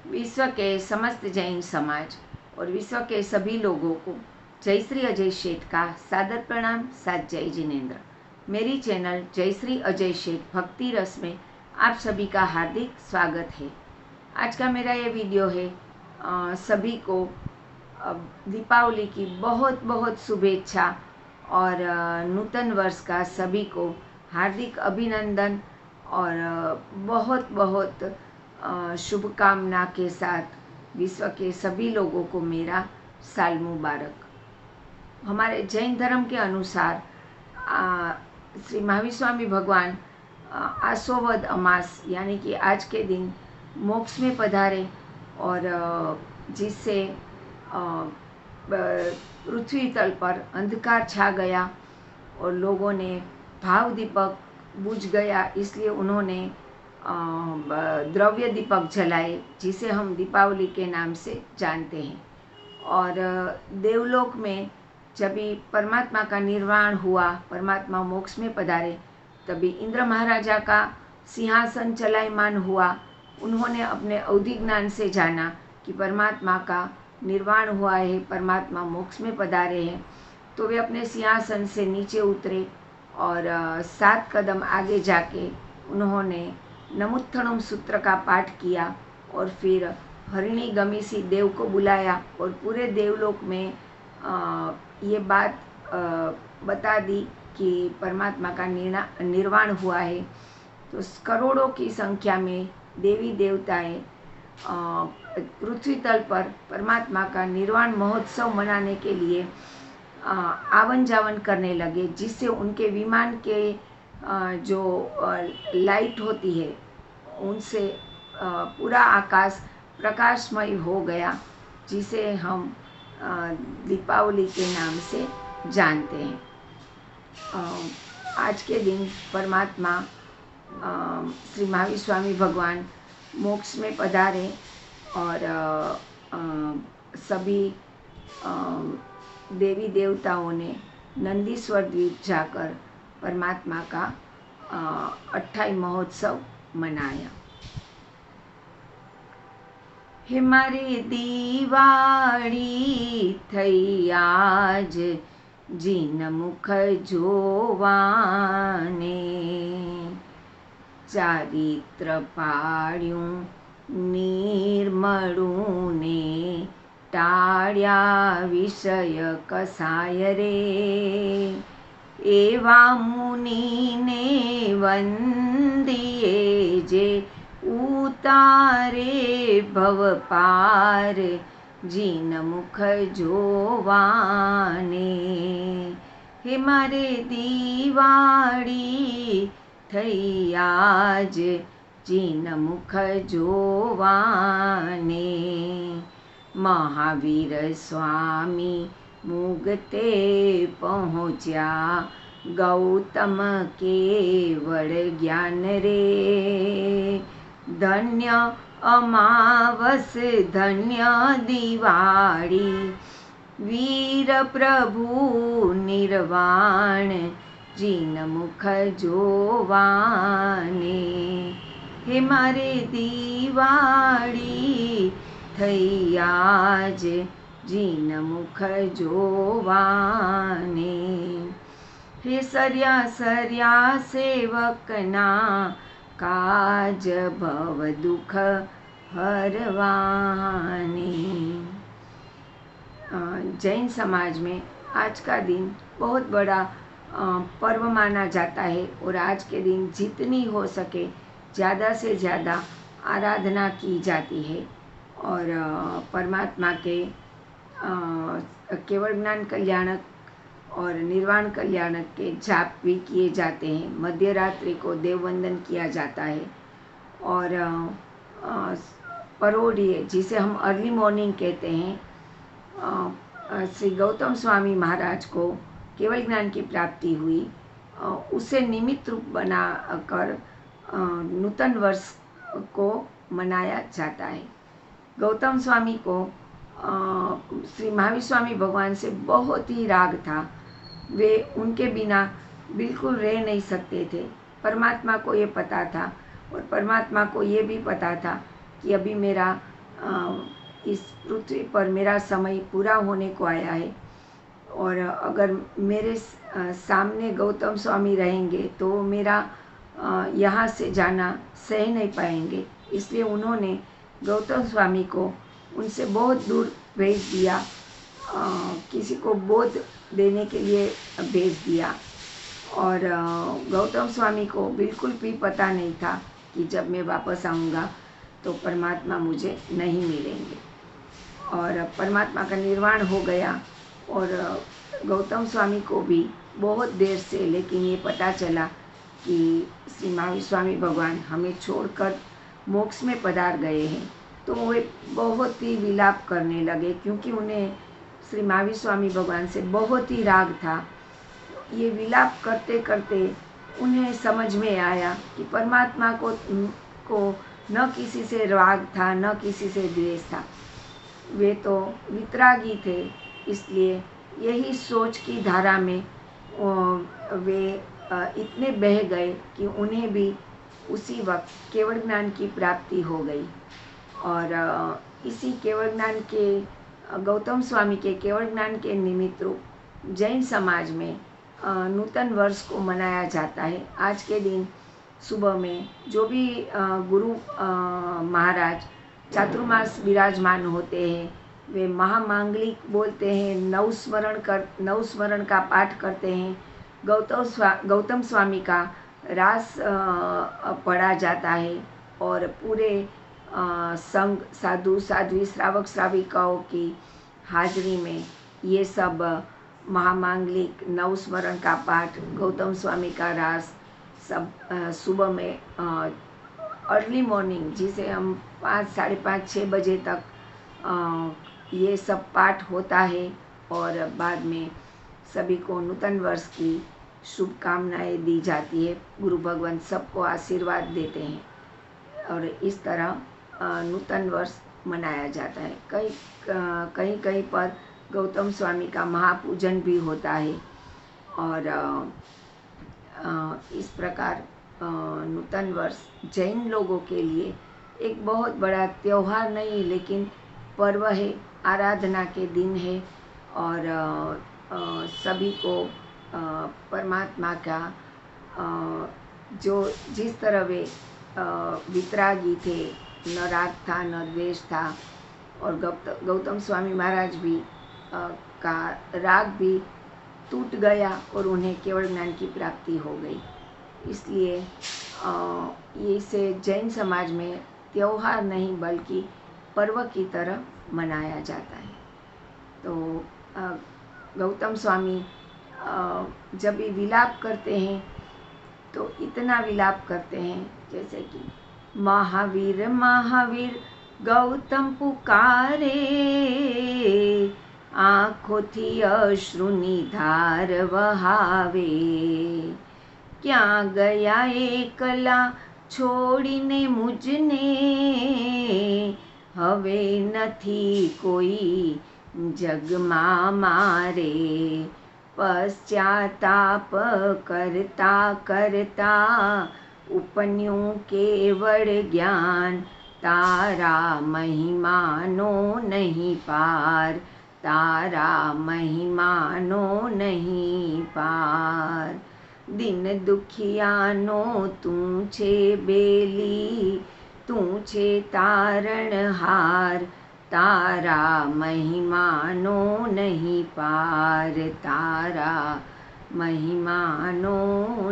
विश्व के समस्त जैन समाज और विश्व के सभी लोगों को जय श्री अजय शेठ का सादर प्रणाम, साथ जय जिनेन्द्र। मेरी चैनल जय श्री अजय शेठ भक्ति रस में आप सभी का हार्दिक स्वागत है। आज का मेरा ये वीडियो है सभी को दीपावली की बहुत बहुत शुभेच्छा और नूतन वर्ष का सभी को हार्दिक अभिनंदन और बहुत बहुत शुभकामना के साथ विश्व के सभी लोगों को मेरा साल मुबारक। हमारे जैन धर्म के अनुसार श्री महावीर स्वामी भगवान आसोवद अमास यानी कि आज के दिन मोक्ष में पधारे और जिससे पृथ्वी तल पर अंधकार छा गया और लोगों ने भाव दीपक बुझ गया, इसलिए उन्होंने द्रव्य दीपक जलाए जिसे हम दीपावली के नाम से जानते हैं। और देवलोक में जब भी परमात्मा का निर्वाण हुआ, परमात्मा मोक्ष में पधारे, तभी इंद्र महाराजा का सिंहासन चलायमान हुआ। उन्होंने अपने अवधि ज्ञान से जाना कि परमात्मा का निर्वाण हुआ है, परमात्मा मोक्ष में पधारे हैं, तो वे अपने सिंहासन से नीचे उतरे और 7 कदम आगे जाके उन्होंने नमुत्थणम सूत्र का पाठ किया और फिर हरिणी गमीसी देव को बुलाया और पूरे देवलोक में ये बात बता दी कि परमात्मा का निर्वाण हुआ है। तो करोड़ों की संख्या में देवी देवताएं पृथ्वी तल पर परमात्मा का निर्वाण महोत्सव मनाने के लिए आवन जावन करने लगे, जिससे उनके विमान के जो लाइट होती है उनसे पूरा आकाश प्रकाशमय हो गया, जिसे हम दीपावली के नाम से जानते हैं। आज के दिन परमात्मा श्री महावीर स्वामी भगवान मोक्ष में पधारे और सभी देवी देवताओं ने नंदीश्वर द्वीप जाकर परमात्मा का अट्ठाई महोत्सव मनाया। हे मारी दीवाड़ी थई आज जीन मुख जोवाने, चारित्र पाड्यूं निर्मळूं ने टाळ्या विषय कसाय रे, एवा मुनीने वंदिये जे उतारे भव पार जीन मुख जोवाने। हे मारे दीवाड़ी थई आज जीन मुख जोवाने, महावीर स्वामी मुगते पहुँच्या गौतम केवल ज्ञान रे, धन्य अमावस धन्य दिवाड़ी वीर प्रभु निर्वाण जीन मुख जोवाने। हे मारे दीवाड़ी थई आज जीन मुख जोवाने, हे सर्या सर्या सेवकना काज भव दुख हरवाने। जैन समाज में आज का दिन बहुत बड़ा पर्व माना जाता है और आज के दिन जितनी हो सके ज़्यादा से ज़्यादा आराधना की जाती है और परमात्मा के केवल ज्ञान कल्याणक और निर्वाण कल्याणक के जाप भी किए जाते हैं। मध्य रात्रि को देववंदन किया जाता है और परोढ़िए जिसे हम अर्ली मॉर्निंग कहते हैं, श्री गौतम स्वामी महाराज को केवल ज्ञान की प्राप्ति हुई, उसे निमित्त रूप बना कर नूतन वर्ष को मनाया जाता है। गौतम स्वामी को श्री महावीर स्वामी भगवान से बहुत ही राग था, वे उनके बिना बिल्कुल रह नहीं सकते थे। परमात्मा को ये पता था और परमात्मा को ये भी पता था कि अभी मेरा इस पृथ्वी पर मेरा समय पूरा होने को आया है और अगर मेरे सामने गौतम स्वामी रहेंगे तो मेरा यहाँ से जाना सह नहीं पाएंगे, इसलिए उन्होंने गौतम स्वामी को उनसे बहुत दूर भेज दिया, किसी को बोध देने के लिए भेज दिया। और गौतम स्वामी को बिल्कुल भी पता नहीं था कि जब मैं वापस आऊँगा तो परमात्मा मुझे नहीं मिलेंगे। और परमात्मा का निर्वाण हो गया और गौतम स्वामी को भी बहुत देर से लेकिन ये पता चला कि श्री महावीर स्वामी भगवान हमें छोड़कर मोक्ष में पधार गए हैं, तो वे बहुत ही विलाप करने लगे, क्योंकि उन्हें श्री महावीर स्वामी भगवान से बहुत ही राग था। ये विलाप करते करते उन्हें समझ में आया कि परमात्मा को न किसी से राग था न किसी से द्वेष था, वे तो वितरागी थे। इसलिए यही सोच की धारा में वे इतने बह गए कि उन्हें भी उसी वक्त केवल ज्ञान की प्राप्ति हो गई। और इसी केवल ज्ञान के गौतम स्वामी के केवल ज्ञान के निमित्त रूप जैन समाज में नूतन वर्ष को मनाया जाता है। आज के दिन सुबह में जो भी गुरु महाराज चातुर्मास विराजमान होते हैं, वे महामांगलिक बोलते हैं, नवस्मरण का पाठ करते हैं, गौतम स्वामी का रास पढ़ा जाता है और पूरे संघ साधु साध्वी श्रावक श्राविकाओं की हाजिरी में ये सब महामांगलिक नवस्मरण का पाठ, गौतम स्वामी का रास सब सुबह में अर्ली मॉर्निंग, जिसे हम 5, साढ़े 5, 6 बजे तक ये सब पाठ होता है। और बाद में सभी को नूतन वर्ष की शुभकामनाएं दी जाती है, गुरु भगवान सबको आशीर्वाद देते हैं और इस तरह नूतन वर्ष मनाया जाता है। कहीं पर गौतम स्वामी का महापूजन भी होता है और इस प्रकार नूतन वर्ष जैन लोगों के लिए एक बहुत बड़ा त्योहार नहीं लेकिन पर्व है, आराधना के दिन है और सभी को परमात्मा का जो जिस तरह वे वितरागी थे, न राग था न द्वेष था, और गौतम स्वामी महाराज भी का राग भी टूट गया और उन्हें केवल ज्ञान की प्राप्ति हो गई। इसलिए ये इसे जैन समाज में त्योहार नहीं बल्कि पर्व की तरह मनाया जाता है। तो गौतम स्वामी जब भी विलाप करते हैं तो इतना विलाप करते हैं जैसे कि महावीर महावीर गौतम पुकारे, आँखों थी अश्रुनी धार वहावे, ક્યાં ગયા એકલા છોડીને મુજને, હવે નથી કોઈ જગમાં મારે, પશ્ચાતાપ કરતા કરતા ઉપન્યું કેવળ જ્ઞાન, તારા મહિમાનો નહીં પાર, તારા મહિમાનો નહીં પાર। दिन दुखियानो तू छे बेली, तू छे तारणहार, तारा महिमानो नहीं पार, तारा महिमानो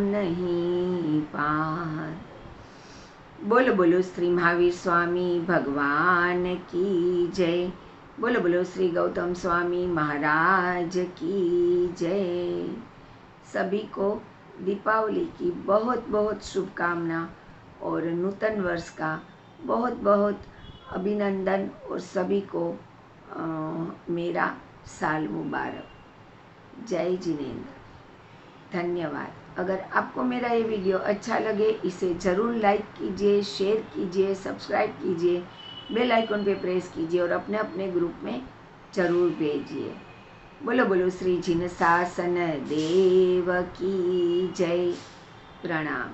नहीं पार। बोलो बोलो श्री महावीर स्वामी भगवान की जय। बोलो बोलो श्री गौतम स्वामी महाराज की जय। सभी को दीपावली की बहुत बहुत शुभकामना और नूतन वर्ष का बहुत बहुत अभिनंदन और सभी को मेरा साल मुबारक। जय जिनेंद्र। धन्यवाद। अगर आपको मेरा ये वीडियो अच्छा लगे इसे ज़रूर लाइक कीजिए, शेयर कीजिए, सब्सक्राइब कीजिए, बेल आइकन पे प्रेस कीजिए और अपने अपने ग्रुप में ज़रूर भेजिए। बोलो बोलो श्री जिन शासन देव की जय। प्रणाम।